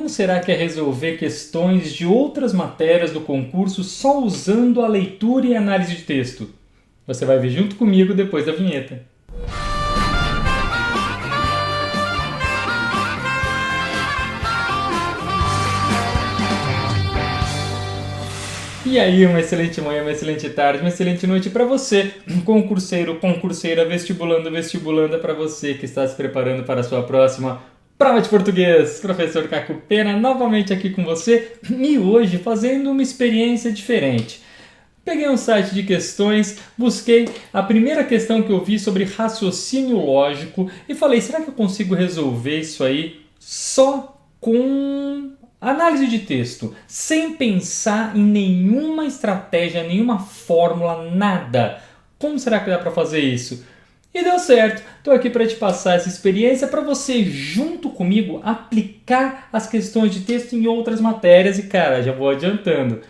como será que é resolver questões de outras matérias do concurso só usando a leitura e análise de texto? Você vai ver junto comigo depois da vinheta. E aí, uma excelente manhã, uma excelente tarde, uma excelente noite para você, concurseiro, concurseira, vestibulando, vestibulanda, para você que está se preparando para a sua próxima prova de português. Professor Caco Pena, novamente aqui com você e hoje fazendo uma experiência diferente. Peguei um site de questões, busquei a primeira questão que eu vi sobre raciocínio lógico e falei, será que eu consigo resolver isso aí só com análise de texto, sem pensar em nenhuma estratégia, nenhuma fórmula, nada? Como será que dá para fazer isso? E deu certo. Estou aqui para te passar essa experiência para você, junto comigo, aplicar as questões de texto em outras matérias. E, cara, já vou adiantando.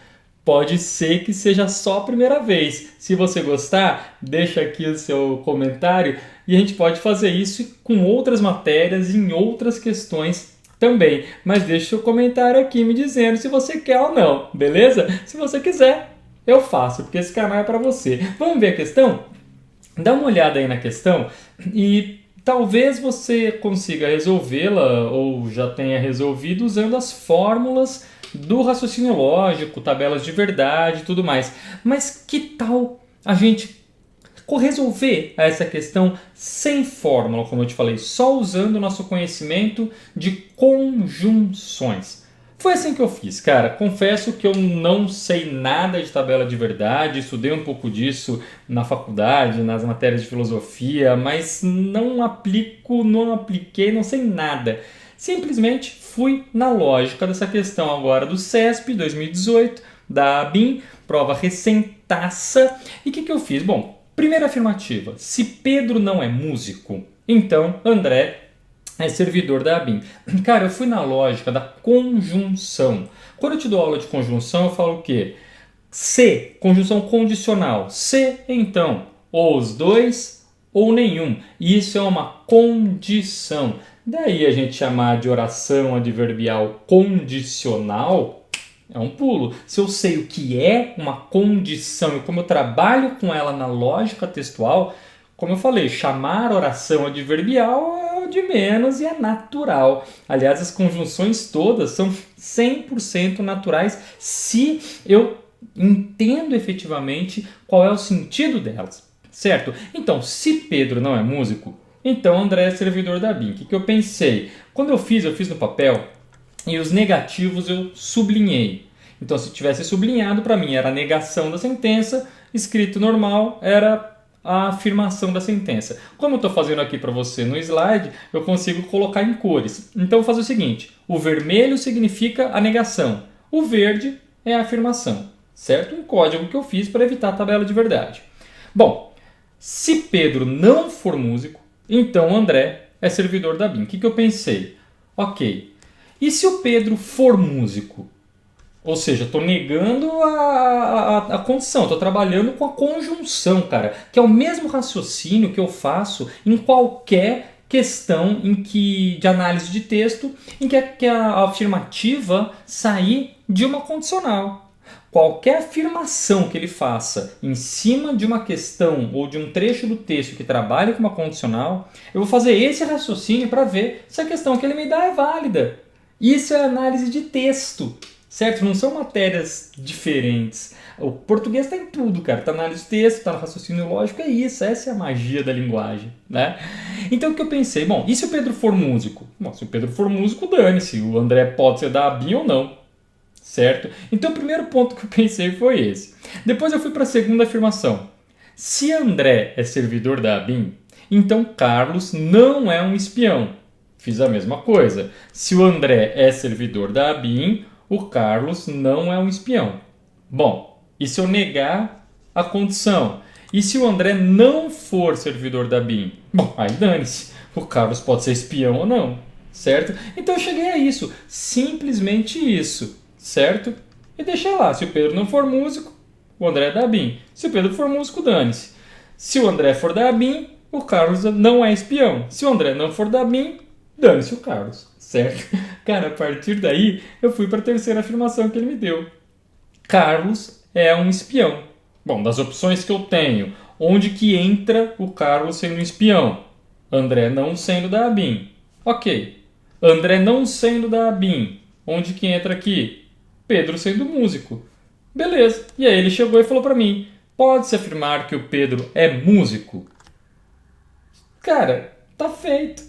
Pode ser que seja só a primeira vez. Se você gostar, deixa aqui o seu comentário e a gente pode fazer isso com outras matérias e em outras questões também. Mas deixa o seu comentário aqui me dizendo se você quer ou não, beleza? Se você quiser, eu faço, porque esse canal é para você. Vamos ver a questão? Dá uma olhada aí na questão e talvez você consiga resolvê-la ou já tenha resolvido usando as fórmulas do raciocínio lógico, tabelas de verdade e tudo mais. Mas que tal a gente resolver essa questão sem fórmula, como eu te falei, só usando o nosso conhecimento de conjunções? Foi assim que eu fiz, cara. Confesso que eu não sei nada de tabela de verdade, estudei um pouco disso na faculdade, nas matérias de filosofia, mas não apliquei, não sei nada. Simplesmente fui na lógica dessa questão agora do CESP 2018, da ABIN, prova recentaça. E o que eu fiz? Bom, primeira afirmativa, se Pedro não é músico, então André é servidor da ABIN. Cara, eu fui na lógica da conjunção. Quando eu te dou aula de conjunção, eu falo o quê? Se, conjunção condicional. Se, então, ou os dois ou nenhum. Isso é uma condição. Daí a gente chamar de oração adverbial condicional é um pulo. Se eu sei o que é uma condição e como eu trabalho com ela na lógica textual, como eu falei, chamar oração adverbial é o de menos e é natural. Aliás, as conjunções todas são 100% naturais se eu entendo efetivamente qual é o sentido delas, certo? Então, se Pedro não é músico, então André é servidor da ABIN. O que eu pensei? Quando eu fiz no papel e os negativos eu sublinhei. Então, se tivesse sublinhado, para mim era a negação da sentença, escrito normal era a afirmação da sentença. Como eu estou fazendo aqui para você no slide, eu consigo colocar em cores. Então, eu vou fazer o seguinte, o vermelho significa a negação, o verde é a afirmação, certo? Um código que eu fiz para evitar a tabela de verdade. Bom, se Pedro não for músico, então André é servidor da ABIN. O que eu pensei? Ok, e se o Pedro for músico? Ou seja, estou negando a condição, estou trabalhando com a conjunção, cara, que é o mesmo raciocínio que eu faço em qualquer questão de análise de texto em que a afirmativa sair de uma condicional. Qualquer afirmação que ele faça em cima de uma questão ou de um trecho do texto que trabalhe com uma condicional, eu vou fazer esse raciocínio para ver se a questão que ele me dá é válida. Isso é análise de texto. Certo? Não são matérias diferentes. O português está em tudo, cara. Está na análise de texto, está no raciocínio lógico, é isso. Essa é a magia da linguagem, né? Então o que eu pensei? Bom, e se o Pedro for músico? Bom, se o Pedro for músico, dane-se. O André pode ser da ABIN ou não. Certo? Então o primeiro ponto que eu pensei foi esse. Depois eu fui para a segunda afirmação. Se André é servidor da ABIN, então Carlos não é um espião. Fiz a mesma coisa. Se o André é servidor da ABIN, o Carlos não é um espião. Bom, e se eu negar a condição? E se o André não for servidor da ABIN? Bom, aí dane-se. O Carlos pode ser espião ou não, certo? Então eu cheguei a isso. Simplesmente isso, certo? E deixei lá. Se o Pedro não for músico, o André é da ABIN. Se o Pedro for músico, dane-se. Se o André for da ABIN, o Carlos não é espião. Se o André não for da ABIN, dane-se o Carlos, certo? Cara, a partir daí eu fui para a terceira afirmação que ele me deu. Carlos é um espião. Bom, das opções que eu tenho, onde que entra o Carlos sendo um espião? André não sendo da ABIN. Ok. André não sendo da ABIN. Onde que entra aqui? Pedro sendo músico. Beleza. E aí ele chegou e falou para mim, pode-se afirmar que o Pedro é músico? Cara, tá feito.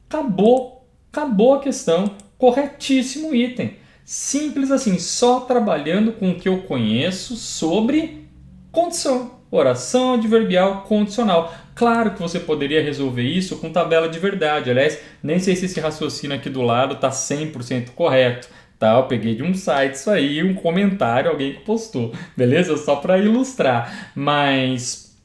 Acabou. Acabou a questão. Corretíssimo item. Simples assim, só trabalhando com o que eu conheço sobre condição. Oração adverbial condicional. Claro que você poderia resolver isso com tabela de verdade. Aliás, nem sei se esse raciocínio aqui do lado está 100% correto. Tá? Eu peguei de um site isso aí, um comentário, alguém que postou. Beleza? Só para ilustrar. Mas,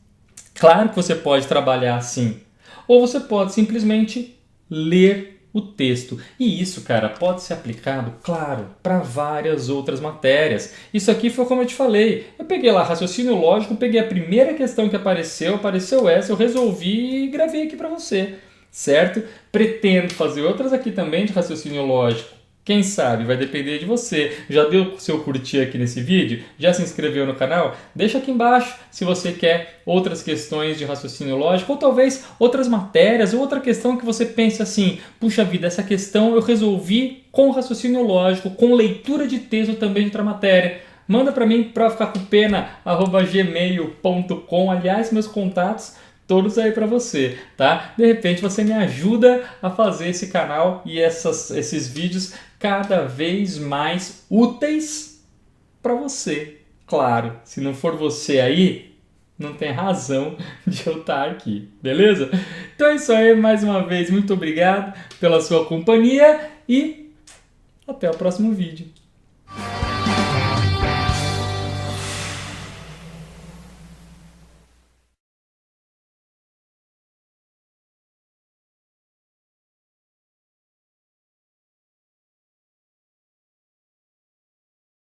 claro que você pode trabalhar assim. Ou você pode simplesmente ler o texto. E isso, cara, pode ser aplicado, claro, para várias outras matérias. Isso aqui foi como eu te falei. Eu peguei lá raciocínio lógico, peguei a primeira questão que apareceu essa, eu resolvi e gravei aqui para você, certo? Pretendo fazer outras aqui também de raciocínio lógico. Quem sabe, vai depender de você. Já deu o seu curtir aqui nesse vídeo? Já se inscreveu no canal? Deixa aqui embaixo se você quer outras questões de raciocínio lógico, ou talvez outras matérias, ou outra questão que você pense assim, puxa vida, essa questão eu resolvi com raciocínio lógico, com leitura de texto também de outra matéria. Manda para mim, profficapena@gmail.com. Aliás, meus contatos todos aí para você, tá? De repente você me ajuda a fazer esse canal e esses vídeos cada vez mais úteis para você. Claro, se não for você aí, não tem razão de eu estar aqui, beleza? Então é isso aí, mais uma vez, muito obrigado pela sua companhia e até o próximo vídeo.